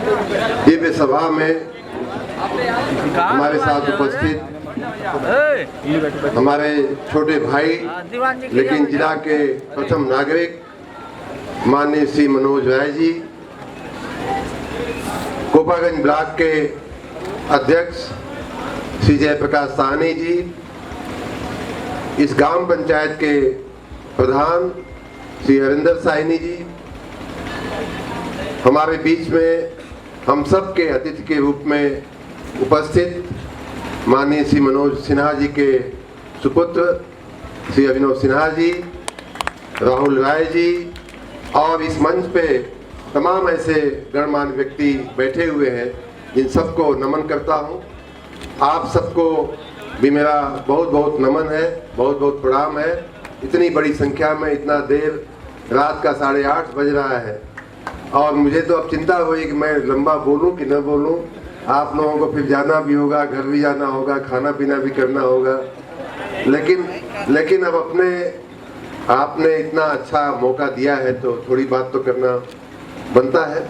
दिव्य सभा में हमारे साथ उपस्थित हमारे छोटे भाई लेकिन जिला के प्रथम नागरिक माननीय श्री मनोज राय जी, कोपागंज ब्लॉक के अध्यक्ष श्री जयप्रकाश साहनी जी, इस ग्राम पंचायत के प्रधान श्री हरिंदर साहनी जी, हमारे बीच में हम सब के अतिथि के रूप में उपस्थित माननीय श्री मनोज सिन्हा जी के सुपुत्र श्री अभिनव सिन्हा जी, राहुल राय जी और इस मंच पे तमाम ऐसे गणमान्य व्यक्ति बैठे हुए हैं जिन सबको नमन करता हूं। आप सबको भी मेरा बहुत बहुत नमन है, बहुत बहुत प्रणाम है। इतनी बड़ी संख्या में इतना देर रात का 8:30 बज रहा है और मुझे तो अब चिंता हुई कि मैं लंबा बोलूं कि न बोलूं। आप लोगों को फिर जाना भी होगा, घर भी जाना होगा, खाना पीना भी करना होगा, लेकिन अब आपने इतना अच्छा मौका दिया है तो थोड़ी बात तो करना बनता है।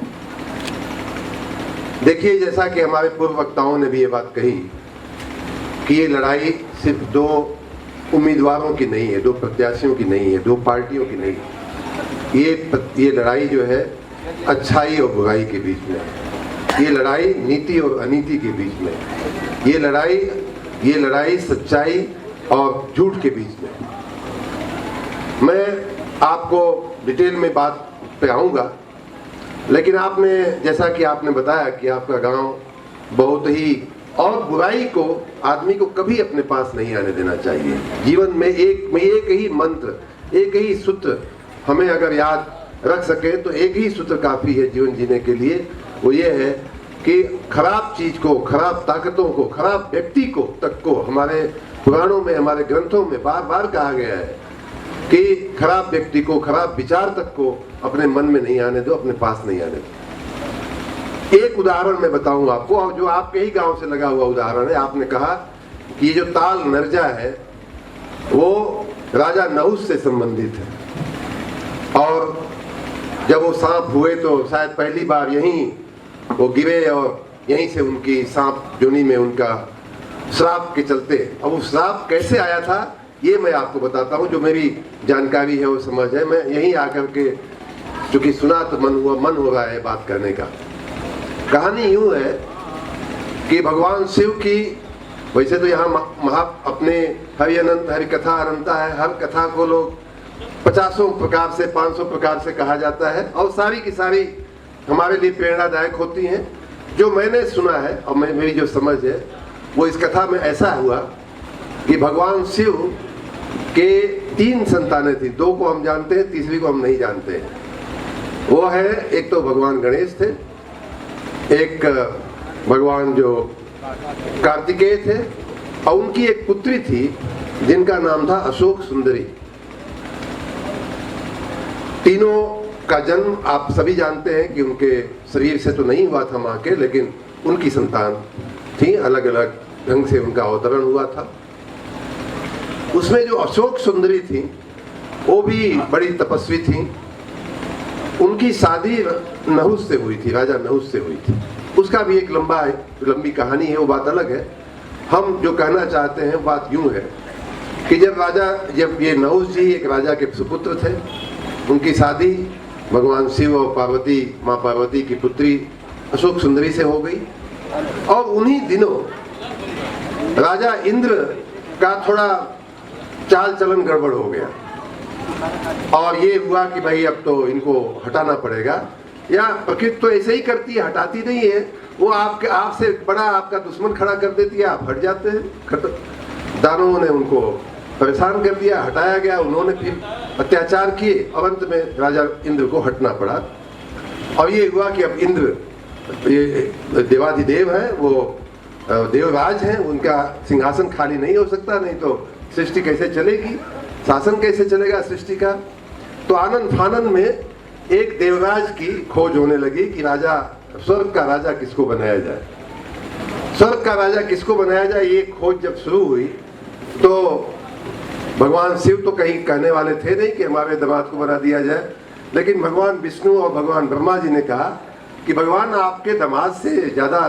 देखिए, जैसा कि हमारे पूर्व वक्ताओं ने भी ये बात कही कि ये लड़ाई सिर्फ दो उम्मीदवारों की नहीं है, दो प्रत्याशियों की नहीं है, दो पार्टियों की नहीं है। ये लड़ाई जो है अच्छाई और बुराई के बीच में, ये लड़ाई नीति और अनीति के बीच में, ये लड़ाई सच्चाई और झूठ के बीच में। मैं आपको डिटेल में बात पे आऊँगा, लेकिन आपने जैसा कि आपने बताया कि आपका गांव बहुत ही, और बुराई को आदमी को कभी अपने पास नहीं आने देना चाहिए। जीवन में एक ही मंत्र, एक ही सूत्र हमें अगर याद रख सके तो एक ही सूत्र काफ़ी है जीवन जीने के लिए। वो ये है कि खराब चीज़ को, खराब ताकतों को, खराब व्यक्ति को तक को हमारे पुराणों में, हमारे ग्रंथों में बार बार कहा गया है कि खराब व्यक्ति को, खराब विचार तक को अपने मन में नहीं आने दो, अपने पास नहीं आने दो। एक उदाहरण मैं बताऊं आपको, और जो आपके ही गांव से लगा हुआ उदाहरण है। आपने कहा कि ये जो ताल नरजा है वो राजा नहुस से संबंधित है, और जब वो सांप हुए तो शायद पहली बार यहीं वो गिरे और यहीं से उनकी सांप जोनी में उनका श्राप के चलते, अब वो श्राप कैसे आया था ये मैं आपको बताता हूँ। जो मेरी जानकारी है वो समझ है, मैं यहीं आकर के चूंकि सुना तो मन हो रहा है बात करने का। कहानी यूँ है कि भगवान शिव की, वैसे तो यहाँ अपने हरि अनंत, हरि कथा अनंता है, हर कथा को लोग 50 प्रकार से, 500 प्रकार से कहा जाता है और सारी की सारी हमारे लिए प्रेरणादायक होती हैं। जो मैंने सुना है और मेरी जो समझ है वो इस कथा में ऐसा हुआ कि भगवान शिव के 3 संतानें थी। 2 को हम जानते हैं, तीसरी को हम नहीं जानते हैं। वो है, एक तो भगवान गणेश थे, एक भगवान जो कार्तिकेय थे, और उनकी एक पुत्री थी जिनका नाम था अशोक सुंदरी। तीनों का जन्म आप सभी जानते हैं कि उनके शरीर से तो नहीं हुआ था माँ के, लेकिन उनकी संतान थी, अलग अलग ढंग से उनका अवतरण हुआ था। उसमें जो अशोक सुंदरी थी वो भी बड़ी तपस्वी थी। उनकी शादी नहुस से हुई थी, राजा नहुस से हुई थी। उसका भी एक लंबी कहानी है, वो बात अलग है। हम जो कहना चाहते हैं बात यूं है कि जब ये नहुस जी एक राजा के सुपुत्र थे, उनकी शादी भगवान शिव और पार्वती, माँ पार्वती की पुत्री अशोक सुंदरी से हो गई। और उन्हीं दिनों राजा इंद्र का थोड़ा चाल चलन गड़बड़ हो गया और ये हुआ कि भाई अब तो इनको हटाना पड़ेगा। या प्रकृति तो ऐसे ही करती है, हटाती नहीं है, वो आपसे बड़ा आपका दुश्मन खड़ा कर देती है, आप हट जाते हैं। दानवों ने उनको परेशान कर दिया, हटाया गया, उन्होंने फिर अत्याचार किए और अंत में राजा इंद्र को हटना पड़ा। और ये हुआ कि अब इंद्र, ये देवाधिदेव हैं, वो देवराज हैं, उनका सिंहासन खाली नहीं हो सकता, नहीं तो सृष्टि कैसे चलेगी, शासन कैसे चलेगा सृष्टि का। तो आनंद फानन में एक देवराज की खोज होने लगी कि राजा, स्वर्ग का राजा किसको बनाया जाए, स्वर्ग का राजा किसको बनाया जाए। ये खोज जब शुरू हुई तो भगवान शिव तो कहीं कहने वाले थे नहीं कि हमारे दामाद को बना दिया जाए, लेकिन भगवान विष्णु और भगवान ब्रह्मा जी ने कहा कि भगवान आपके दामाद से ज़्यादा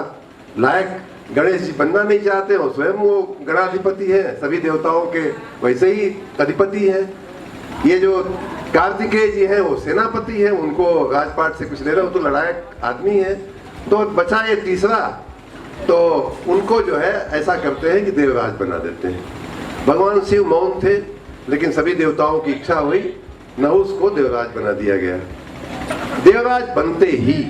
लायक गणेश जी बनना नहीं चाहते हो, स्वयं वो गणाधिपति है, सभी देवताओं के वैसे ही अधिपति है। ये जो कार्तिकेय जी हैं वो सेनापति है, उनको राजपाट से कुछ ले रहे हो, तो लड़ायक आदमी है। तो बचा ये तीसरा, तो उनको जो है ऐसा करते हैं कि देवराज बना देते हैं। भगवान शिव मौन थे, लेकिन सभी देवताओं की इच्छा हुई, नहुस को देवराज बना दिया गया। देवराज बनते ही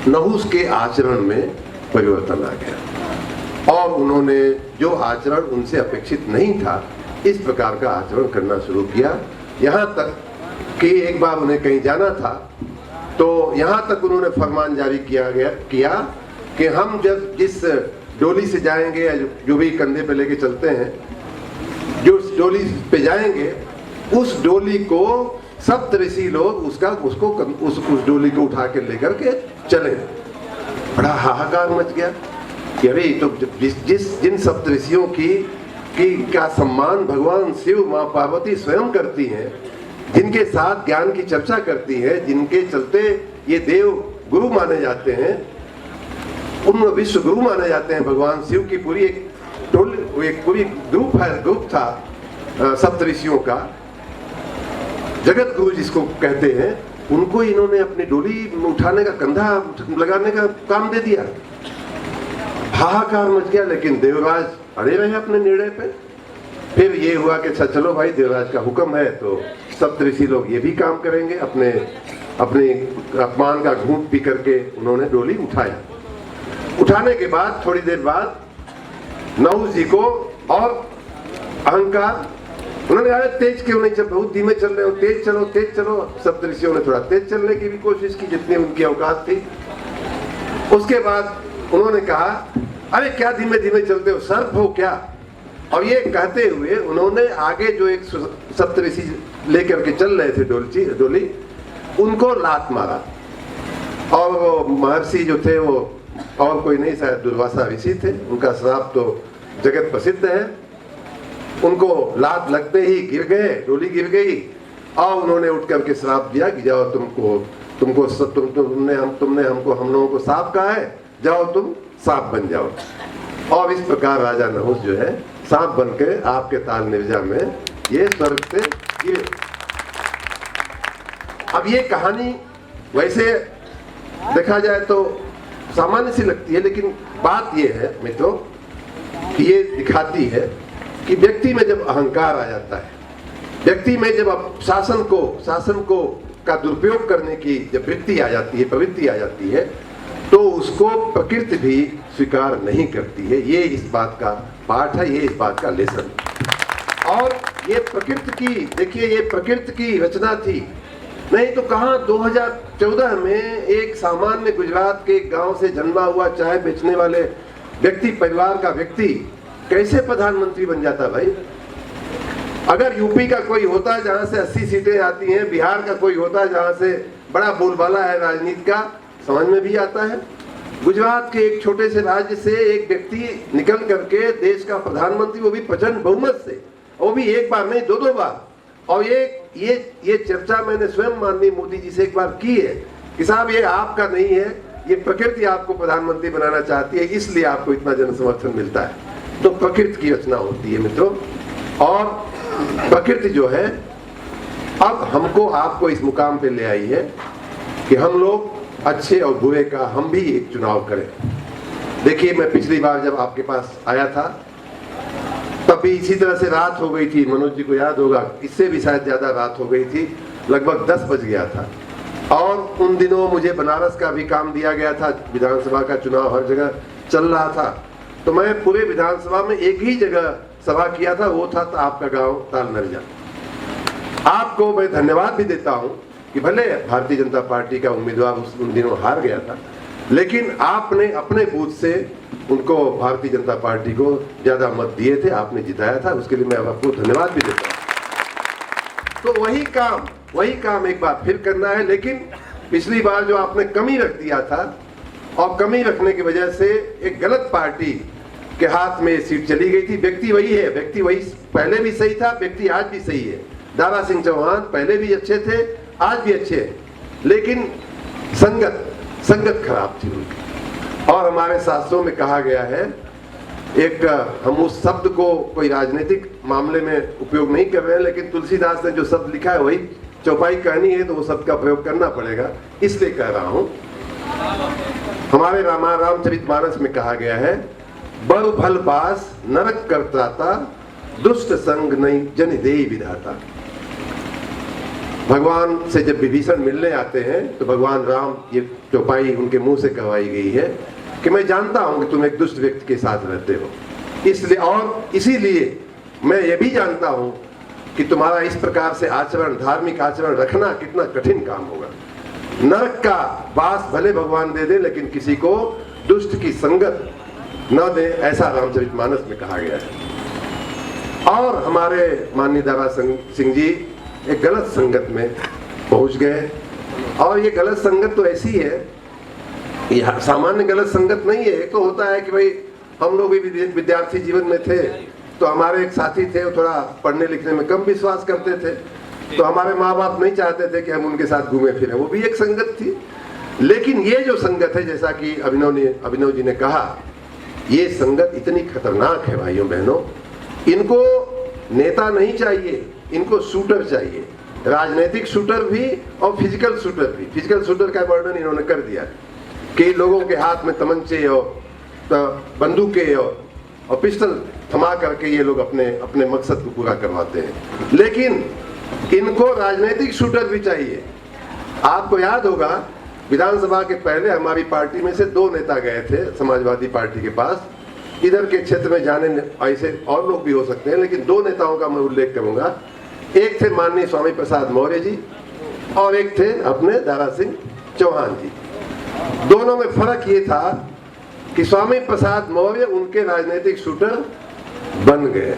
नहुस के आचरण में परिवर्तन आ गया और उन्होंने जो आचरण उनसे अपेक्षित नहीं था, इस प्रकार का आचरण करना शुरू किया। यहाँ तक कि एक बार उन्हें कहीं जाना था, तो यहाँ तक उन्होंने फरमान जारी किया कि हम जब जिस डोली से जाएंगे, जो भी कंधे पे लेके चलते हैं, जो डोली पे जाएंगे, उस डोली को सप्तऋषि लोग उस डोली को उठा के लेकर के चले। बड़ा हाहाकार मच गया कि अरे तो जिन सप्तऋषियों की का सम्मान भगवान शिव, माँ पार्वती स्वयं करती हैं, जिनके साथ ज्ञान की चर्चा करती है, जिनके चलते ये देव गुरु माने जाते हैं, उन विश्व गुरु माने जाते हैं भगवान शिव की पूरी एक पूरी ग्रुप था सप्तऋषियों का, जगत गुरु जिसको कहते हैं, उनको इन्होंने अपनी डोली उठाने का, कंधा लगाने का काम दे दिया। हाहाकार मच गया, लेकिन देवराज अड़े रहे अपने निर्णय पे। फिर ये हुआ कि अच्छा चलो भाई, देवराज का हुक्म है तो सप्तऋषि लोग ये भी काम करेंगे। अपने अपमान का घूंट पी करके उन्होंने डोली उठाया। उठाने के बाद थोड़ी देर बाद नहुस जी को और अहंकार, उन्होंने कहा तेज क्यों नहीं चल, बहुत धीमे चल रहे हो, तेज चलो तेज चलो। सप्तऋषियों ने थोड़ा तेज चलने की भी कोशिश की, जितनी उनकी औकात थी। उसके बाद उन्होंने कहा अरे क्या धीमे धीमे चलते हो, सर्प हो क्या? और ये कहते हुए उन्होंने आगे जो एक सप्तऋषि लेकर के चल रहे थे डोली, उनको लात मारा। और वो महर्षि जो थे वो और कोई नहीं, शायद दुर्वासा ऋषि थे, उनका श्राप तो जगत प्रसिद्ध है। उनको लात लगते ही गिर गए, डोली गिर गई और उन्होंने उठ करके श्राप दिया कि जाओ तुमने हमको हम लोगों को सांप कहा है, जाओ तुम सांप बन जाओ। और इस प्रकार राजा नहुस जो है सांप बनकर आपके ताल निर्जा में ये स्वर्ग से गिरे। अब ये कहानी वैसे देखा जाए तो सामान्य सी लगती है, लेकिन बात ये है मित्रों कि ये दिखाती है कि व्यक्ति में जब अहंकार आ जाता है, व्यक्ति में जब शासन को का दुरुपयोग करने की जब वृत्ति आ जाती है, प्रवृत्ति आ जाती है, तो उसको प्रकृति भी स्वीकार नहीं करती है। ये इस बात का पाठ है, ये इस बात का लेसन। और ये प्रकृति की, देखिए ये प्रकृति की रचना थी, नहीं तो कहाँ 2014 में एक सामान्य गुजरात के गांव से जन्मा हुआ चाय बेचने वाले व्यक्ति, परिवार का व्यक्ति कैसे प्रधानमंत्री बन जाता भाई? अगर यूपी का कोई होता जहां से 80 सीटें आती हैं, बिहार का कोई होता जहां से बड़ा बोलबाला है राजनीति का, समझ में भी आता है। गुजरात के एक छोटे से राज्य से एक व्यक्ति निकल करके देश का प्रधानमंत्री, वो भी प्रचंड बहुमत से, वो भी एक बार नहीं 2-2 बार। और ये चर्चा मैंने स्वयं माननीय मोदी जी से एक बार की है कि साहब ये आपका नहीं है, ये प्रकृति आपको प्रधानमंत्री बनाना चाहती है, इसलिए आपको इतना जन समर्थन मिलता है। तो प्रकृति की रचना होती है मित्रों। और प्रकृति जो है अब हमको आपको इस मुकाम पे ले आई है कि हम लोग अच्छे और बुरे का हम भी एक चुनाव करें। देखिए मैं पिछली बार जब आपके पास आया था तब भी इसी तरह से रात हो गई थी, मनोज जी को याद होगा, इससे भी शायद ज्यादा रात हो गई थी, लगभग 10 बज गया था। और उन दिनों मुझे बनारस का भी काम दिया गया था, विधानसभा का चुनाव हर जगह चल रहा था, तो मैं पूरे विधानसभा में एक ही जगह सभा किया था, वो था आपका गांव ताल नरजा। आपको मैं धन्यवाद भी देता हूं कि भले भारतीय जनता पार्टी का उम्मीदवार उन दिनों हार गया था, लेकिन आपने अपने बूथ से उनको, भारतीय जनता पार्टी को ज्यादा मत दिए थे, आपने जिताया था, उसके लिए मैं आपको धन्यवाद भी देता हूं। तो वही काम एक बार फिर करना है। लेकिन पिछली बार जो आपने कमी रख दिया था, और कमी रखने की वजह से एक गलत पार्टी के हाथ में सीट चली गई थी। व्यक्ति वही है, व्यक्ति वही पहले भी सही था, व्यक्ति आज भी सही है। दारा सिंह चौहान पहले भी अच्छे थे, आज भी अच्छे हैं, लेकिन संगत खराब थी उनकी। और हमारे शास्त्रों में कहा गया है, एक हम उस शब्द को कोई राजनीतिक मामले में उपयोग नहीं कर रहे हैं, लेकिन तुलसीदास ने जो शब्द लिखा है वही चौपाई कहनी है तो वो शब्द का प्रयोग करना पड़ेगा, इसलिए कह रहा हूं। हमारे रामचरितमानस में कहा गया है, बरु फल पास नरक करत्राता, दुष्ट संग नहीं जन देई विधाता। भगवान से जब विभीषण मिलने आते हैं तो भगवान राम, ये चौपाई उनके मुंह से कहवाई गई है कि मैं जानता हूं कि तुम एक दुष्ट व्यक्ति के साथ रहते हो, इसलिए और इसीलिए मैं ये भी जानता हूं कि तुम्हारा इस प्रकार से आचरण, धार्मिक आचरण रखना कितना कठिन काम होगा। नरक का वास भले भगवान दे दे, लेकिन किसी को दुष्ट की संगत न दे, ऐसा रामचरितमानस में कहा गया है। और हमारे माननीय दारा सिंह जी एक गलत संगत में पहुंच गए, और ये गलत संगत तो ऐसी है, ये सामान्य गलत संगत नहीं है। एक तो होता है कि भाई हम लोग भी विद्यार्थी जीवन में थे, तो हमारे एक साथी थे, वो थोड़ा पढ़ने लिखने में कम विश्वास करते थे, तो हमारे माँ बाप नहीं चाहते थे कि हम उनके साथ घूमे फिरें, वो भी एक संगत थी। लेकिन ये जो संगत है, जैसा कि अभिनव जी ने कहा, ये संगत इतनी खतरनाक है भाइयों बहनों, इनको नेता नहीं चाहिए, इनको शूटर चाहिए, राजनीतिक शूटर भी और फिजिकल शूटर भी। फिजिकल शूटर का वर्णन इन्होंने कर दिया कि लोगों के हाथ में तमंचे और बंदूकें और पिस्टल थमा करके ये लोग अपने अपने मकसद को पूरा करवाते हैं। लेकिन इनको राजनीतिक शूटर भी चाहिए। आपको याद होगा, विधानसभा के पहले हमारी पार्टी में से 2 नेता गए थे समाजवादी पार्टी के पास। इधर के क्षेत्र में जाने ऐसे और लोग भी हो सकते हैं, लेकिन 2 नेताओं का मैं उल्लेख करूंगा। एक थे माननीय स्वामी प्रसाद मौर्य जी और एक थे अपने दारा सिंह चौहान जी। दोनों में फर्क ये था कि स्वामी प्रसाद मौर्य उनके राजनीतिक शूटर बन गए,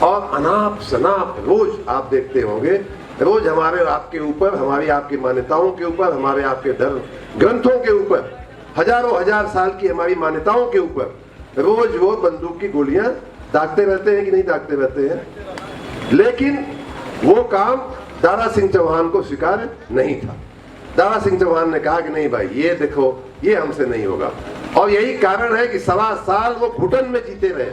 और अनाप शनाप रोज आप देखते होंगे, रोज हमारे आपके ऊपर, हमारी आपकी मान्यताओं के ऊपर, हमारे आपके धर्म ग्रंथों के ऊपर, हजारों हजार साल की हमारी मान्यताओं के ऊपर रोज वो बंदूक की गोलियां दागते रहते हैं कि नहीं दागते रहते हैं। लेकिन वो काम दारा सिंह चौहान को स्वीकार नहीं था। दारा सिंह चौहान ने कहा कि नहीं भाई, ये देखो, ये हमसे नहीं होगा। और यही कारण है कि 1.25 साल वो घुटन में जीते रहे।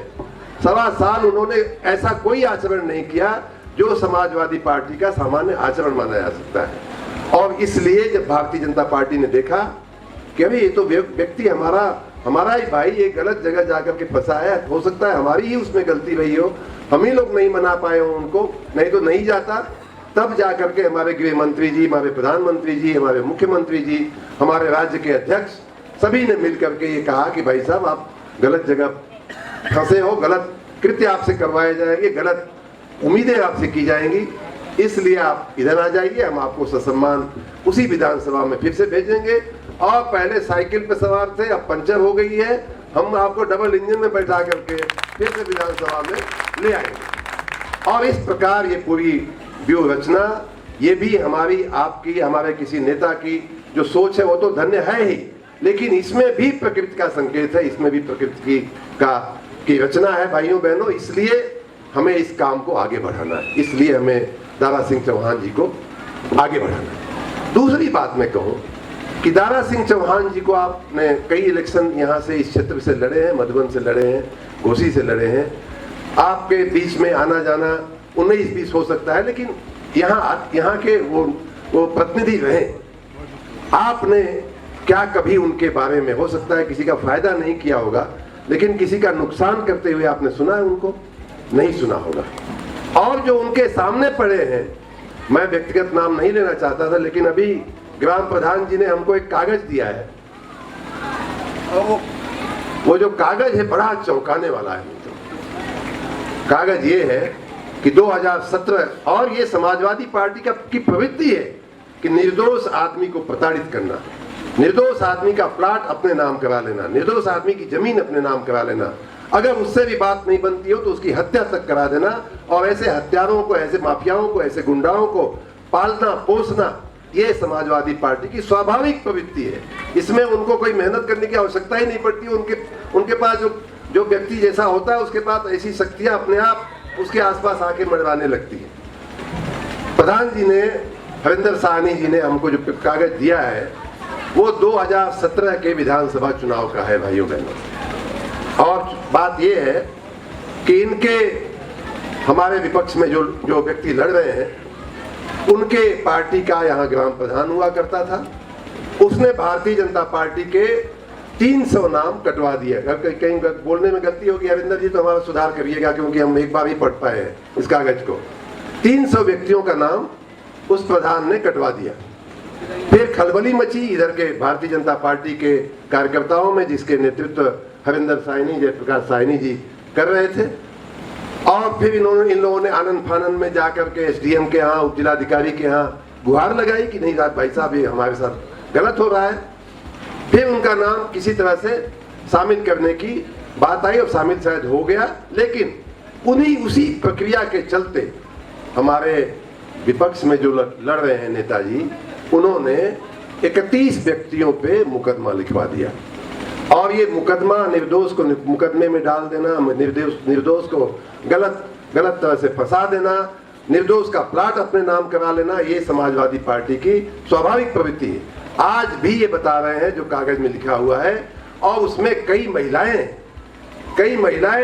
1.25 साल उन्होंने ऐसा कोई आचरण नहीं किया जो समाजवादी पार्टी का सामान्य आचरण माना जा सकता है। और इसलिए जब भारतीय जनता पार्टी ने देखा कि अभी ये तो व्यक्ति हमारा ही भाई ये गलत जगह जाकर के फंसा है, हो सकता है हमारी ही उसमें गलती रही हो, हम ही लोग नहीं मना पाए हो उनको, नहीं तो नहीं जाता। तब जाकर के हमारे गृह मंत्री जी, हमारे प्रधानमंत्री जी, हमारे मुख्यमंत्री जी, हमारे राज्य के अध्यक्ष, सभी ने मिलकर के ये कहा कि भाई साहब आप गलत जगह फंसे हो, गलत कृत्य आपसे करवाए जाएंगे, गलत उम्मीदें आपसे की जाएंगी, इसलिए आप इधर आ जाइए, हम आपको ससम्मान उसी विधानसभा में फिर से भेजेंगे। और पहले साइकिल पे सवार थे, अब पंचर हो गई है, हम आपको डबल इंजन में बैठा करके फिर से विधानसभा में ले आएंगे। और इस प्रकार ये पूरी व्यूह रचना, ये भी हमारी आपकी, हमारे किसी नेता की जो सोच है वो तो धन्य है ही, लेकिन इसमें भी प्रकृति का संकेत है, इसमें भी प्रकृति की रचना है भाइयों बहनों। इसलिए हमें इस काम को आगे बढ़ाना है, इसलिए हमें दारा सिंह चौहान जी को आगे बढ़ाना है। दूसरी बात मैं कहूँ कि दारा सिंह चौहान जी को आपने कई इलेक्शन यहाँ से इस क्षेत्र से लड़े हैं, मधुबन से लड़े हैं, घोसी से लड़े हैं, आपके बीच में आना जाना 19-20 हो सकता है, लेकिन यहाँ के वो प्रतिनिधि रहे। आपने क्या कभी उनके बारे में, हो सकता है किसी का फायदा नहीं किया होगा, लेकिन किसी का नुकसान करते हुए आपने सुना है उनको? नहीं सुना होगा। और जो उनके सामने पड़े हैं, मैं व्यक्तिगत नाम नहीं लेना चाहता था, लेकिन अभी ग्राम प्रधान जी ने हमको एक कागज दिया है, वो जो कागज है बड़ा चौंकाने वाला है। कागज ये है कि 2017, और ये समाजवादी पार्टी की प्रवृत्ति है कि निर्दोष आदमी को प्रताड़ित करना, निर्दोष आदमी का प्लाट अपने नाम करा लेना, निर्दोष आदमी की जमीन अपने नाम करा लेना, अगर उससे भी बात नहीं बनती हो तो उसकी हत्या तक करा देना, और ऐसे हत्यारों को, ऐसे माफियाओं को, ऐसे गुंडाओं को पालना पोसना, ये समाजवादी पार्टी की स्वाभाविक प्रवृत्ति है। इसमें उनको कोई मेहनत करने की आवश्यकता ही नहीं पड़ती। उनके पास जो व्यक्ति जैसा होता है उसके पास ऐसी शक्तियां अपने आप उसके आसपास आके मंडराने लगती है। प्रधान जी ने, हरिंदर साहनी जी ने हमको जो कागज दिया है, वो 2017 के विधानसभा चुनाव का है भाइयों बहनों। और बात ये है कि इनके हमारे विपक्ष में जो व्यक्ति लड़ रहे हैं, उनके पार्टी का यहाँ ग्राम प्रधान हुआ करता था। उसने भारतीय जनता पार्टी के 300 नाम कटवा दिया। अगर कहीं बोलने में गलती होगी हरिंदर जी तो हमारा सुधार करिएगा, क्योंकि हम एक बार ही पढ़ पाए हैं इस कागज को। 300 व्यक्तियों का नाम उस प्रधान ने कटवा दिया। फिर खलबली मची इधर के भारतीय जनता पार्टी के कार्यकर्ताओं में, जिसके नेतृत्व हरिंदर साहनी, जयप्रकाश साहनी जी कर रहे थे। और फिर इन लोगों ने आनंद फानंद में जाकर के एसडीएम के यहाँ, उप जिलाधिकारी के यहाँ गुहार लगाई कि नहीं भाई साहब ये हमारे साथ गलत हो रहा है। फिर उनका नाम किसी तरह से शामिल करने की बात आई और शामिल शायद हो गया, लेकिन उसी प्रक्रिया के चलते हमारे विपक्ष में जो लड़ रहे हैं नेताजी, उन्होंने 31 व्यक्तियों पे मुकदमा लिखवा दिया। और ये मुकदमा निर्दोष को मुकदमे में डाल देना, निर्दोष को गलत तरह से फंसा देना, निर्दोष का प्लाट अपने नाम करा लेना, ये समाजवादी पार्टी की स्वाभाविक प्रवृत्ति है। आज भी ये बता रहे हैं जो कागज में लिखा हुआ है। और उसमें कई महिलाएं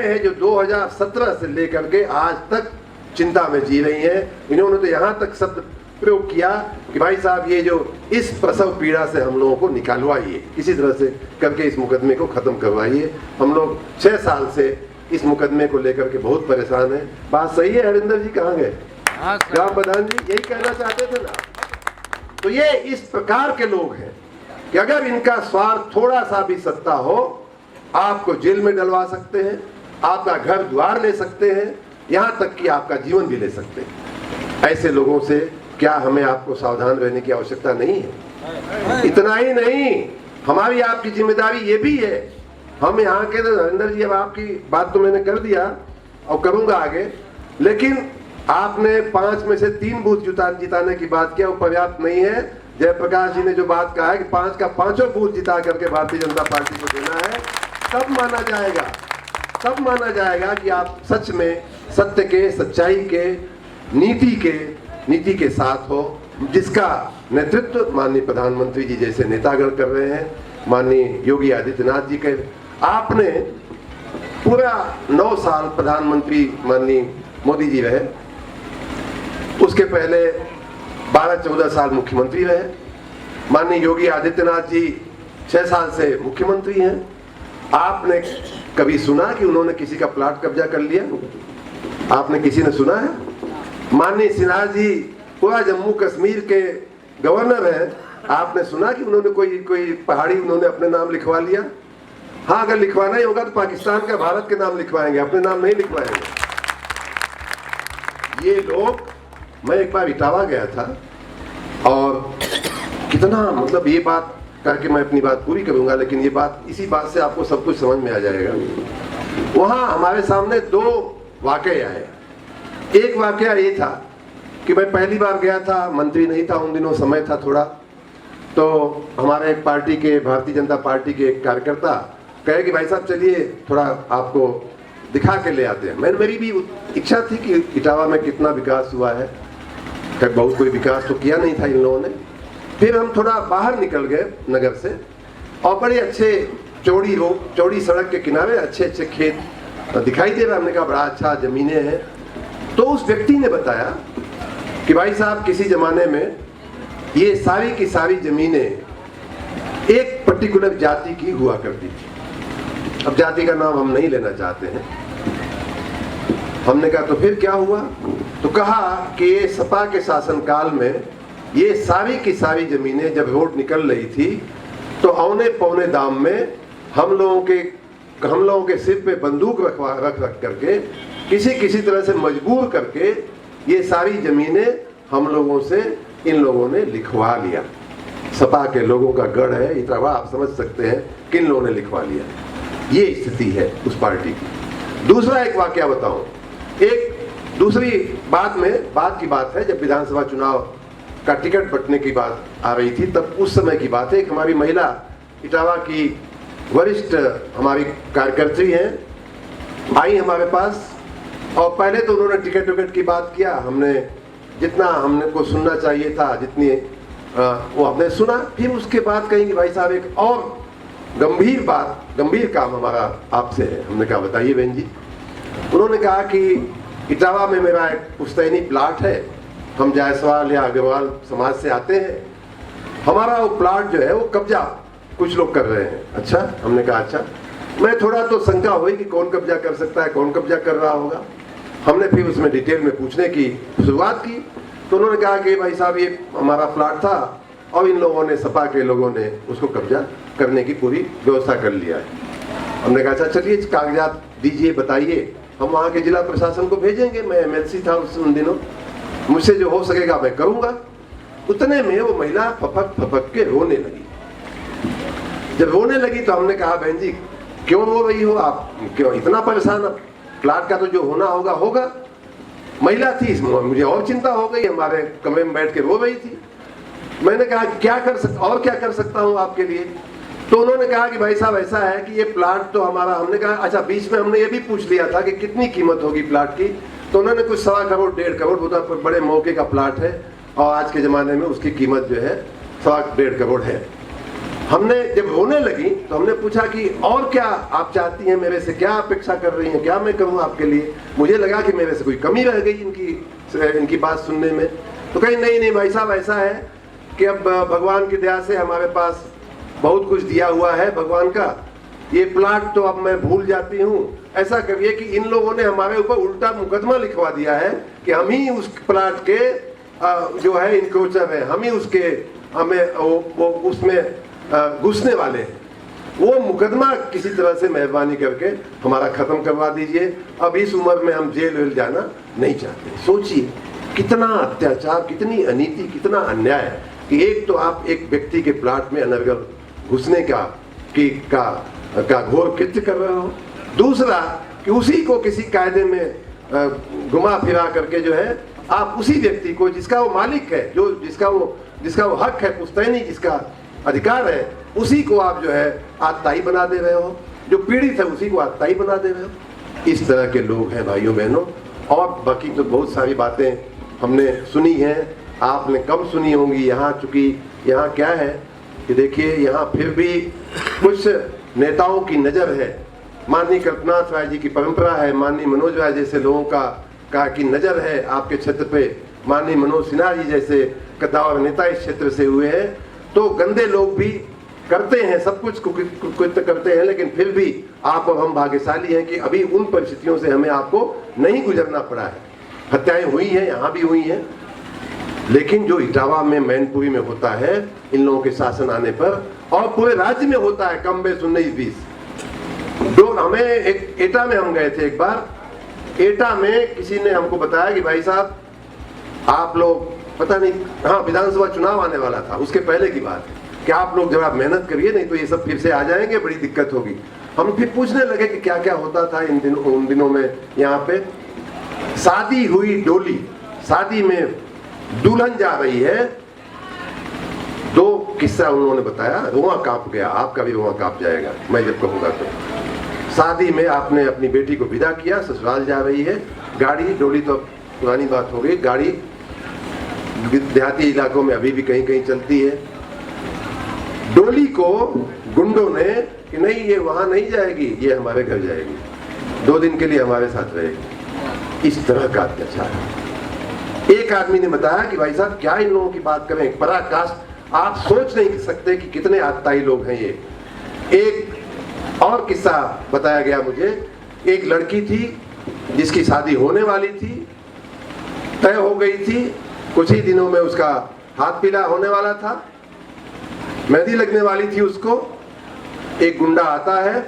हैं जो 2017 से लेकर के आज तक चिंता में जी रही हैं। इन्होंने तो यहाँ तक शब्द प्रयोग किया कि भाई साहब ये जो इस प्रसव पीड़ा से हम लोगों को निकालवाइए, किसी तरह से करके इस मुकदमे को खत्म करवाइए। हम लोग 6 साल से इस मुकदमे को लेकर के बहुत परेशान हैं। बात सही है हरिंदर जी, कहाँ गए ग्राम प्रधान जी? यही कहना चाहते थे ना। तो ये इस प्रकार के लोग हैं कि अगर इनका स्वार्थ थोड़ा सा भी सत्ता हो, आपको जेल में डलवा सकते हैं, आपका घर द्वार ले सकते हैं, यहाँ तक कि आपका जीवन भी ले सकते हैं। ऐसे लोगों से क्या हमें आपको सावधान रहने की आवश्यकता नहीं है? इतना ही नहीं, हमारी आपकी जिम्मेदारी ये भी है। हम यहाँ के नरेंद्र जी, अब आपकी बात तो मैंने कर दिया और करूंगा आगे, लेकिन आपने 5 में से 3 बूथ जिताने की बात किया, वो पर्याप्त नहीं है। जयप्रकाश जी ने जो बात कहा है कि 5 का 5 बूथ जिता करके भारतीय जनता पार्टी को देना है, तब माना जाएगा कि आप सच में सत्य के, सच्चाई के, नीति के साथ हो, जिसका नेतृत्व माननीय प्रधानमंत्री जी जैसे नेतागण कर रहे हैं, माननीय योगी आदित्यनाथ जी के। आपने पूरा 9 साल प्रधानमंत्री माननीय मोदी जी रहे, उसके पहले 12-14 साल मुख्यमंत्री रहे। माननीय योगी आदित्यनाथ जी 6 साल से मुख्यमंत्री हैं। आपने कभी सुना कि उन्होंने किसी का प्लाट कब्जा कर लिया? आपने किसी ने सुना है? माननीय सिन्हा जी पूरा जम्मू कश्मीर के गवर्नर हैं, आपने सुना कि उन्होंने कोई पहाड़ी उन्होंने अपने नाम लिखवा लिया? हाँ, अगर लिखवाना ही होगा तो पाकिस्तान का भारत के नाम लिखवाएंगे, अपने नाम नहीं लिखवाएंगे। ये लोग, मैं एक बार इटावा गया था और कितना, मतलब ये बात करके मैं अपनी बात पूरी करूंगा, लेकिन ये बात, इसी बात से आपको सब कुछ समझ में आ जाएगा। वहां हमारे सामने 2 वाकये आए। एक वाकया ये था कि मैं पहली बार गया था, मंत्री नहीं था उन दिनों, समय था थोड़ा, तो हमारे एक पार्टी के, भारतीय जनता पार्टी के एक कार्यकर्ता कहे कि भाई साहब चलिए थोड़ा आपको दिखा के ले आते हैं। मेरी भी इच्छा थी कि इटावा में कितना विकास हुआ है, बहुत कोई विकास तो किया नहीं था इन लोगों ने। फिर हम थोड़ा बाहर निकल गए नगर से और बड़े अच्छे चौड़ी सड़क के किनारे अच्छे खेत दिखाई दे रहा। हमने कहा बड़ा अच्छा जमीनें हैं। तो उस व्यक्ति ने बताया कि भाई साहब किसी जमाने में ये सारी की सारी जमीनें एक पर्टिकुलर जाति की हुआ करती थी। अब जाति का नाम हम नहीं लेना चाहते हैं। हमने कहा तो फिर क्या हुआ? तो कहा कि ये सपा के शासनकाल में ये सारी की सारी जमीनें जब वोट निकल रही थी तो औने पौने दाम में हम लोगों के सिर पे बंदूक रख करके किसी तरह से मजबूर करके ये सारी जमीनें हम लोगों से इन लोगों ने लिखवा लिया। सपा के लोगों का गढ़ है, इतना आप समझ सकते हैं किन लोगों ने लिखवा लिया। ये स्थिति है उस पार्टी की। दूसरा एक वाकया बताऊं। एक दूसरी बात की बात है, जब विधानसभा चुनाव का टिकट बंटने की बात आ रही थी, तब उस समय की बात है। एक हमारी महिला इटावा की वरिष्ठ हमारी कार्यकर्त्री हैं, आई हमारे पास और पहले तो उन्होंने टिकट की बात किया। हमने जितना हमने को सुनना चाहिए था, जितनी वो आपने सुना। फिर उसके बाद कहेंगे भाई साहब एक और गंभीर काम हमारा आपसे है। हमने कहा बताइए बहन जी। उन्होंने कहा कि इटावा में मेरा एक पुश्तैनी प्लाट है, हम जायसवाल या अग्रवाल समाज से आते हैं, हमारा वो प्लाट जो है वो कब्जा कुछ लोग कर रहे हैं। अच्छा, हमने कहा अच्छा। मैं थोड़ा तो शंका हुई कि कौन कब्जा कर सकता है, कौन कब्जा कर रहा होगा। हमने फिर उसमें डिटेल में पूछने की शुरुआत की तो उन्होंने कहा कि भाई साहब ये हमारा प्लाट था और इन लोगों ने, सपा के लोगों ने उसको कब्जा करने की पूरी व्यवस्था कर लिया है। हमने कहा अच्छा चलिए कागजात दीजिए, बताइए, हम वहाँ के जिला प्रशासन को भेजेंगे। मैं एमएलसी था उन दिनों, मुझसे जो हो सकेगा मैं करूँगा। उतने में वो महिला फपक के रोने लगी। जब रोने लगी तो हमने कहा बहन जी क्यों रो रही हो आप, क्यों इतना परेशान? अब प्लाट का तो जो होना होगा होगा। महिला थी, मुझे और चिंता हो गई, हमारे कमरे में बैठ के रो रही थी। मैंने कहा क्या कर सकता हूँ आपके लिए? तो उन्होंने कहा कि भाई साहब ऐसा है कि ये प्लाट तो हमारा, हमने कहा अच्छा, बीच में हमने ये भी पूछ लिया था कि कितनी कीमत होगी प्लाट की, तो उन्होंने कुछ 1.25 करोड़ 1.5 करोड़, वो बड़े मौके का प्लाट है और आज के ज़माने में उसकी कीमत जो है 1.25 करोड़ है। हमने जब रोने लगी तो हमने पूछा कि और क्या आप चाहती हैं मेरे से, क्या अपेक्षा कर रही हैं, क्या मैं करूं आपके लिए? मुझे लगा कि मेरे से कोई कमी रह गई इनकी बात सुनने में। तो कहीं नहीं भाई साहब, ऐसा है कि अब भगवान की दया से हमारे पास बहुत कुछ दिया हुआ है भगवान का, ये प्लाट तो अब मैं भूल जाती हूँ। ऐसा करिए कि इन लोगों ने हमारे ऊपर उल्टा मुकदमा लिखवा दिया है कि हम ही उस प्लाट के जो है इंक्रोचर है, हम ही उसके हमें वो उसमें घुसने वाले हैं। वो मुकदमा किसी तरह से मेहरबानी करके हमारा खत्म करवा दीजिए। अब इस उम्र में हम जेल वेल जाना नहीं चाहते। सोचिए कितना अत्याचार, कितनी अनीति, कितना अन्याय कि एक तो आप एक व्यक्ति के प्लाट में अनर्गल घुसने का घोर कृत्य कर रहे हो, दूसरा कि उसी को किसी कायदे में घुमा फिरा करके जो है आप उसी व्यक्ति को जिसका वो मालिक है, जो जिसका वो हक है, पुश्तैनी जिसका अधिकार है, उसी को आप जो है आतताई बना दे रहे हो, जो पीड़ित है उसी को आतताई बना दे रहे हो। इस तरह के लोग हैं भाइयों बहनों। और बाकी तो बहुत सारी बातें हमने सुनी हैं, आपने कम सुनी होंगी यहाँ, चूंकि यहाँ क्या है कि देखिए यहाँ फिर भी कुछ नेताओं की नज़र है। माननीय कल्पनाथ राय जी की परंपरा है, माननीय मनोज राय जैसे लोगों का की नज़र है आपके क्षेत्र पे, माननीय मनोज सिन्हा जी जैसे कद्दावर नेता इस क्षेत्र से हुए हैं। तो गंदे लोग भी करते हैं, सब कुछ कुकृत्य करते हैं, लेकिन फिर भी आप और हम भाग्यशाली हैं कि अभी उन परिस्थितियों से हमें आपको नहीं गुजरना पड़ा है। हत्याएं हुई हैं, यहाँ भी हुई हैं, लेकिन जो इटावा में, मैनपुरी में होता है इन लोगों के शासन आने पर, और पूरे राज्य में होता है कम बेश 19-20। जो हमें एक एटा में हम गए थे एक बार, एटा में किसी ने हमको बताया कि भाई साहब आप लोग, पता नहीं, हाँ विधानसभा चुनाव आने वाला था, उसके पहले की बात है, कि आप लोग जरा मेहनत करिए नहीं तो ये सब फिर से आ जाएंगे, बड़ी दिक्कत होगी। हम फिर पूछने लगे कि क्या क्या होता था उन दिनों में। यहाँ पे शादी हुई डोली, शादी में दुल्हन जा रही है, 2 किस्सा उन्होंने बताया, रोआ कांप गया, आपका भी रोआ कांप जाएगा मैं जब कहूँगा तो। शादी में आपने अपनी बेटी को विदा किया, ससुराल जा रही है, गाड़ी, डोली तो पुरानी बात हो गई, गाड़ी देहाती इलाकों में अभी भी कहीं कहीं चलती है। डोली को गुंडों ने कि नहीं ये वहां नहीं जाएगी, ये हमारे घर जाएगी, 2 दिन के लिए हमारे साथ रहेगी। इस तरह का अत्याचार है। एक आदमी ने बताया कि भाई साहब क्या इन लोगों की बात करें, पराकाष्ठ, आप सोच नहीं सकते कि कितने आतताई लोग हैं ये। एक और किस्सा बताया गया मुझे, एक लड़की थी जिसकी शादी होने वाली थी, तय हो गई थी, कुछ ही दिनों में उसका हाथ पीला होने वाला था, मेहंदी लगने वाली थी उसको। एक गुंडा आता है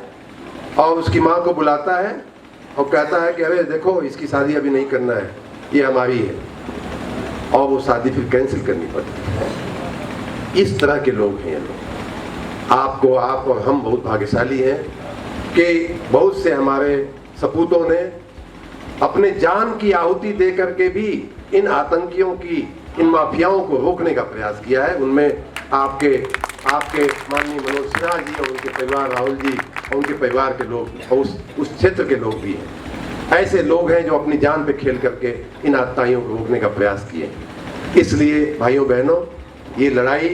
और उसकी माँ को बुलाता है और कहता है कि अरे देखो इसकी शादी अभी नहीं करना है, ये हमारी है, और वो शादी फिर कैंसिल करनी पड़ती है। इस तरह के लोग हैं ये लोग। आप और हम बहुत भाग्यशाली हैं कि बहुत से हमारे सपूतों ने अपने जान की आहुति दे करके भी इन आतंकियों की, इन माफियाओं को रोकने का प्रयास किया है। उनमें आपके माननीय मनोज सिन्हा जी और उनके परिवार, राहुल जी और उनके परिवार के लोग और उस क्षेत्र के लोग भी हैं। ऐसे लोग हैं जो अपनी जान पे खेल करके इन आतताइयों को रोकने का प्रयास किए। इसलिए भाइयों बहनों, ये लड़ाई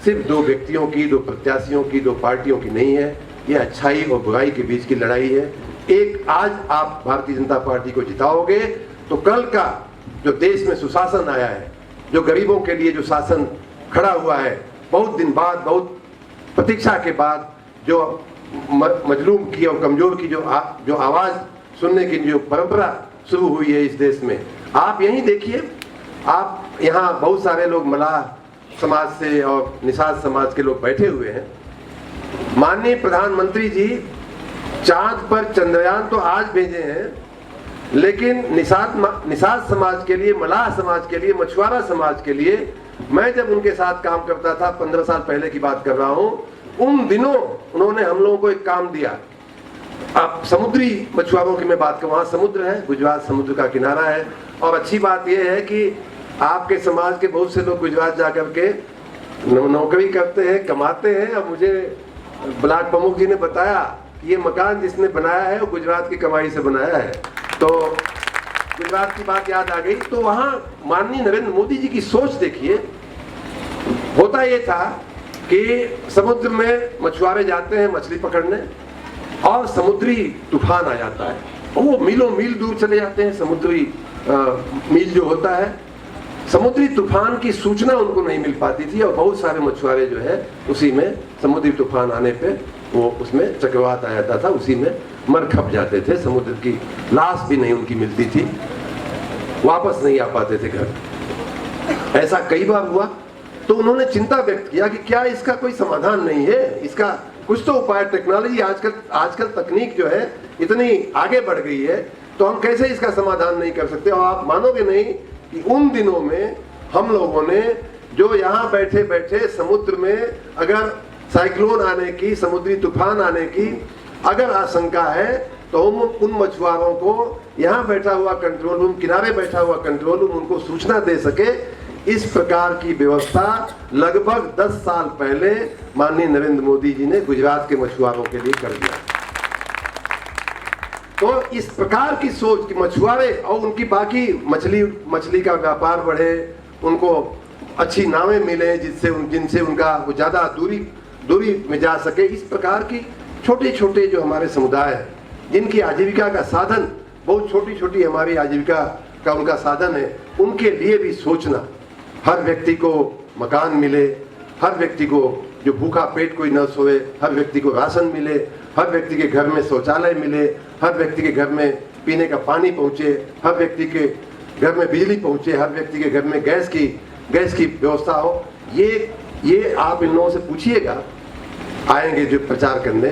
सिर्फ दो व्यक्तियों की, दो प्रत्याशियों की, दो पार्टियों की नहीं है। ये अच्छाई और बुराई के बीच की लड़ाई है। एक आज आप भारतीय जनता पार्टी को जिताओगे तो कल का जो देश में सुशासन आया है, जो गरीबों के लिए जो शासन खड़ा हुआ है, बहुत दिन बाद, बहुत प्रतीक्षा के बाद, जो मजलूम की और कमजोर की जो आवाज सुनने की जो परंपरा शुरू हुई है इस देश में, आप यहीं देखिए। आप यहाँ बहुत सारे लोग मलाह समाज से और निषाद समाज के लोग बैठे हुए हैं। माननीय प्रधानमंत्री जी चांद पर चंद्रयान तो आज भेजे हैं, लेकिन निषाद समाज के लिए, मलाह समाज के लिए, मछुआरा समाज के लिए मैं जब उनके साथ काम करता था, 15 साल पहले की बात कर रहा हूं, उन दिनों उन्होंने हम लोगों को एक काम दिया। अब समुद्री मछुआरों की मैं बात करूं, वहां समुद्र है, गुजरात समुद्र का किनारा है। और अच्छी बात यह है कि आपके समाज के बहुत से लोग गुजरात जाकर के नौकरी करते हैं, कमाते हैं। अब मुझे ब्लॉक प्रमुख जी ने बताया कि ये मकान जिसने बनाया है वो गुजरात की कमाई से बनाया है। तो गुजरात की बात याद आ गई। तो वहां माननीय नरेंद्र मोदी जी की सोच देखिए। होता ये था कि समुद्र में मछुआरे जाते हैं मछली पकड़ने और समुद्री तूफान आ जाता है और वो मीलों मील दूर चले जाते हैं। समुद्री मील जो होता है, समुद्री तूफान की सूचना उनको नहीं मिल पाती थी और बहुत सारे मछुआरे जो है उसी में समुद्री तूफान आने पे वो उसमें चक्रवात आ जाता था, उसी में मर खप जाते थे। समुद्र की लाश भी नहीं उनकी मिलती थी, वापस नहीं आ पाते थे घर। ऐसा कई बार हुआ। तो उन्होंने चिंता व्यक्त किया कि क्या इसका कोई समाधान नहीं है, इसका कुछ तो उपाय। टेक्नोलॉजी आजकल तकनीक जो है इतनी आगे बढ़ गई है, तो हम कैसे इसका समाधान नहीं कर सकते। और आप मानोगे नहीं कि उन दिनों में हम लोगों ने जो यहाँ बैठे बैठे समुद्र में अगर साइक्लोन आने की, समुद्री तूफान आने की अगर आशंका है, तो हम उन मछुआरों को यहाँ बैठा हुआ कंट्रोल रूम, किनारे बैठा हुआ कंट्रोल रूम उनको सूचना दे सके। इस प्रकार की व्यवस्था लगभग 10 साल पहले माननीय नरेंद्र मोदी जी ने गुजरात के मछुआरों के लिए कर दिया। तो इस प्रकार की सोच कि मछुआरे और उनकी बाकी मछली का व्यापार बढ़े, उनको अच्छी नावें मिले जिनसे उनका वो ज़्यादा दूरी में जा सके। इस प्रकार की छोटे छोटे जो हमारे समुदाय है जिनकी आजीविका का साधन, बहुत छोटी छोटी हमारी आजीविका का उनका साधन है, उनके लिए भी सोचना। हर व्यक्ति को मकान मिले, हर व्यक्ति को जो भूखा पेट कोई न सोए, हर व्यक्ति को राशन मिले, हर व्यक्ति के घर में शौचालय मिले, हर व्यक्ति के घर में पीने का पानी पहुँचे, हर व्यक्ति के घर में बिजली पहुँचे, हर व्यक्ति के घर में गैस की व्यवस्था हो। ये आप इन लोगों से पूछिएगा आएंगे जो प्रचार करने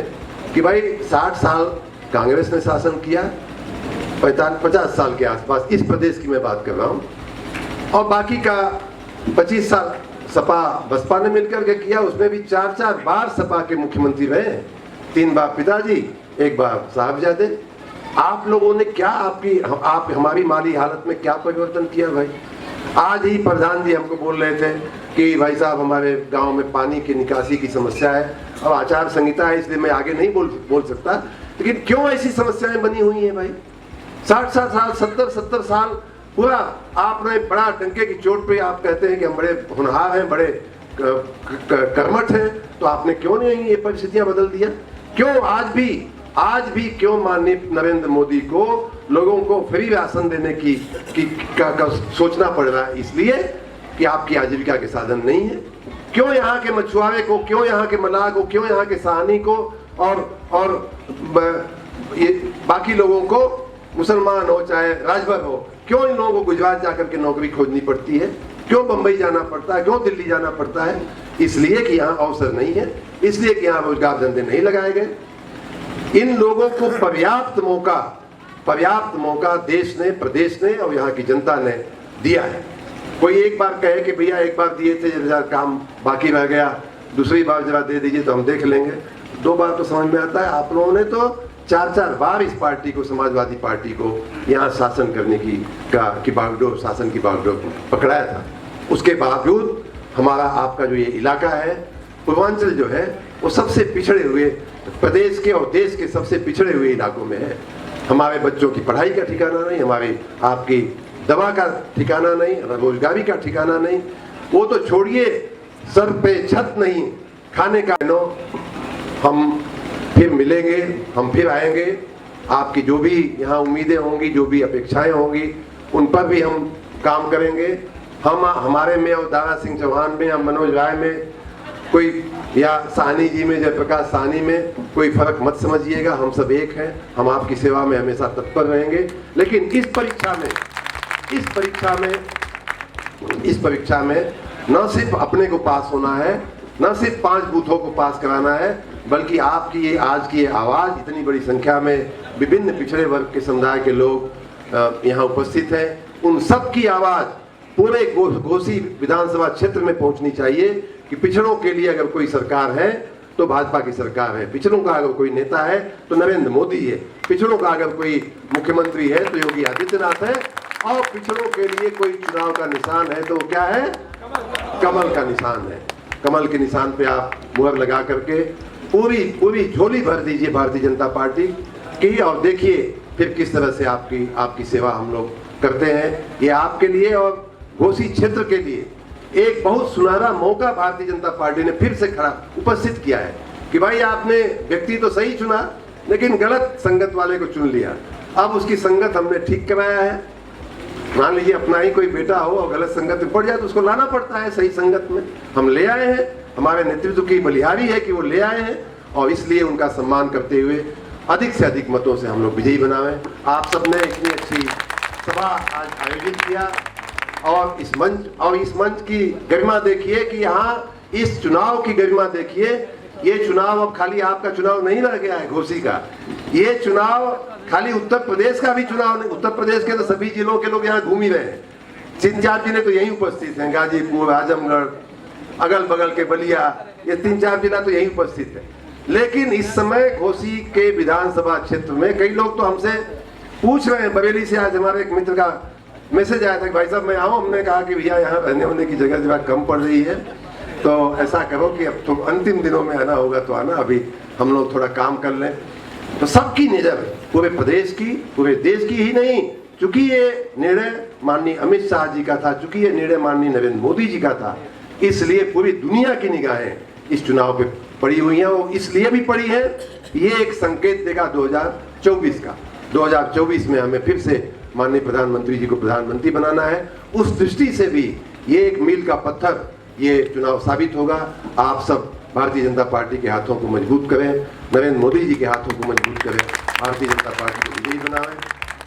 कि भाई 60 साल कांग्रेस ने शासन किया, 50 साल के आसपास इस प्रदेश की मैं बात कर रहा हूँ, और बाकी का 25 साल सपा बसपा ने मिलकर के किया। उसमें भी 4 बार सपा के मुख्यमंत्री रहे, 3 बार पिताजी, 1 बार साहबजादे। आप लोगों ने क्या आप हमारी माली हालत में क्या परिवर्तन किया भाई? आज ही प्रधान जी हमको बोल रहे थे कि भाई साहब हमारे गांव में पानी की निकासी की समस्या है। अब आचार संहिता है इसलिए मैं आगे नहीं बोल सकता, लेकिन क्यों ऐसी समस्याएं बनी हुई हैं भाई? 60 साल 70 साल पूरा आपने बड़ा डंके की चोट पे आप कहते हैं कि हम बड़े होनहार हैं, बड़े कर्मठ हैं, तो आपने क्यों नहीं ये परिस्थितियां बदल दिया? क्यों आज भी क्यों माननीय नरेंद्र मोदी को लोगों को फ्री राशन देने की सोचना पड़ रहा है? इसलिए कि आपकी आजीविका के साधन नहीं है। क्यों यहाँ के मछुआरे को, क्यों यहाँ के मलाह को, क्यों यहाँ के सहानी को और ये बाकी लोगों को, मुसलमान हो चाहे राजभर हो, क्यों इन लोगों को गुजरात जाकर के नौकरी खोजनी पड़ती है? क्यों बंबई जाना पड़ता है? क्यों दिल्ली जाना पड़ता है? इसलिए कि यहाँ अवसर नहीं है, इसलिए कि यहाँ रोजगार धंधे नहीं लगाए गए। इन लोगों को पर्याप्त मौका देश ने, प्रदेश ने और यहाँ की जनता ने दिया है। कोई एक बार कहे कि भैया एक बार दिए थे, जरा काम बाकी रह गया, दूसरी बार जरा दे दीजिए तो हम देख लेंगे। 2 बार तो समझ में आता है। आप लोगों ने तो 4 बार इस पार्टी को, समाजवादी पार्टी को यहाँ शासन करने की बागडोर पकड़ाया था। उसके बावजूद हमारा आपका जो ये इलाका है, पूर्वांचल जो है, वो सबसे पिछड़े हुए प्रदेश के और देश के सबसे पिछड़े हुए इलाकों में है। हमारे बच्चों की पढ़ाई का ठिकाना नहीं, हमारी आपकी दवा का ठिकाना नहीं, रोजगारी का ठिकाना नहीं। वो तो छोड़िए, सर पे छत नहीं, खाने का नो। हम फिर मिलेंगे, हम फिर आएंगे। आपकी जो भी यहाँ उम्मीदें होंगी, जो भी अपेक्षाएं होंगी, उन पर भी हम काम करेंगे। हम हमारे में और दारा सिंह चौहान में या मनोज राय में कोई, या साहनी जी में, जयप्रकाश साहनी में कोई फर्क मत समझिएगा। हम सब एक हैं। हम आपकी सेवा में हमेशा तत्पर रहेंगे। लेकिन इस परीक्षा में न सिर्फ अपने को पास होना है, न सिर्फ 5 बूथों को पास कराना है, बल्कि आपकी ये आज की आवाज़, इतनी बड़ी संख्या में विभिन्न पिछड़े वर्ग के समुदाय के लोग यहाँ उपस्थित हैं, उन सब की आवाज़ पूरे घोसी विधानसभा क्षेत्र में पहुंचनी चाहिए कि पिछड़ों के लिए अगर कोई सरकार है तो भाजपा की सरकार है, पिछड़ों का अगर कोई नेता है तो नरेंद्र मोदी है, पिछड़ों का अगर कोई मुख्यमंत्री है तो योगी आदित्यनाथ है, और पिछड़ों के लिए कोई चुनाव का निशान है तो क्या है? कमल का निशान है। कमल के निशान पे आप मुहर लगा करके पूरी झोली भर दीजिए भारतीय जनता पार्टी की, और देखिए फिर किस तरह से आपकी सेवा हम लोग करते हैं। ये आपके लिए और घोसी क्षेत्र के लिए एक बहुत सुनहरा मौका भारतीय जनता पार्टी ने फिर से उपस्थित किया है कि भाई आपने व्यक्ति तो सही चुना, लेकिन गलत संगत वाले को चुन लिया। अब उसकी संगत हमने ठीक कराया है। मान लीजिए अपना ही कोई बेटा हो और गलत संगत में पड़ जाए तो उसको लाना पड़ता है सही संगत में। हम ले आए हैं, हमारे नेतृत्व की बलिहारी है कि वो ले आए हैं, और इसलिए उनका सम्मान करते हुए अधिक से अधिक मतों से हम लोग विजयी बनावें। आप सबने इतनी अच्छी सभा आज आयोजित किया, और इस मंच की गरिमा देखिए कि यहाँ इस चुनाव की गरिमा देखिए। ये चुनाव अब खाली आपका चुनाव नहीं रह गया है घोसी का, ये चुनाव खाली उत्तर प्रदेश का भी चुनाव नहीं। उत्तर प्रदेश के तो सभी जिलों के लोग यहाँ घूम ही रहे हैं। 3-4 जिले तो यहीं उपस्थित हैं, गाजीपुर, आजमगढ़, अगल बगल के बलिया, ये 3-4 जिला तो यहीं उपस्थित है। लेकिन इस समय घोसी के विधानसभा क्षेत्र में कई लोग तो हमसे पूछ रहे हैं। बरेली से आज हमारे एक मित्र का मैसेज आया था कि भाई साहब मैं आऊँ। हमने कहा कि भैया यहाँ रहने होने की जगह जगह कम पड़ रही है, तो ऐसा करो कि अब तुम अंतिम दिनों में आना होगा तो आना, अभी हम लोग थोड़ा काम कर लें। तो सबकी नज़र पूरे प्रदेश की, पूरे देश की ही नहीं, चूंकि ये निर्णय माननीय अमित शाह जी का था, चूंकि ये निर्णय माननीय नरेंद्र मोदी जी का था, इसलिए पूरी दुनिया की निगाहें इस चुनाव पे पड़ी हुई हैं। और इसलिए भी पड़ी है, ये एक संकेत देगा 2024 का। 2024 में हमें फिर से माननीय प्रधानमंत्री जी को प्रधानमंत्री बनाना है। उस दृष्टि से भी ये एक मील का पत्थर ये चुनाव साबित होगा। आप सब भारतीय जनता पार्टी के हाथों को मजबूत करें, नरेंद्र मोदी जी के हाथों को मजबूत करें, भारतीय जनता पार्टी को विजयी बनाएं।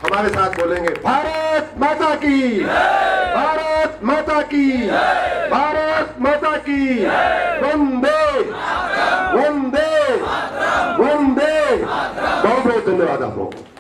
हमारे साथ बोलेंगे भारत माता की, भारत माता की, भारत माता की, वंदे वंदे वंदे। बहुत बहुत धन्यवाद आप लोगों को।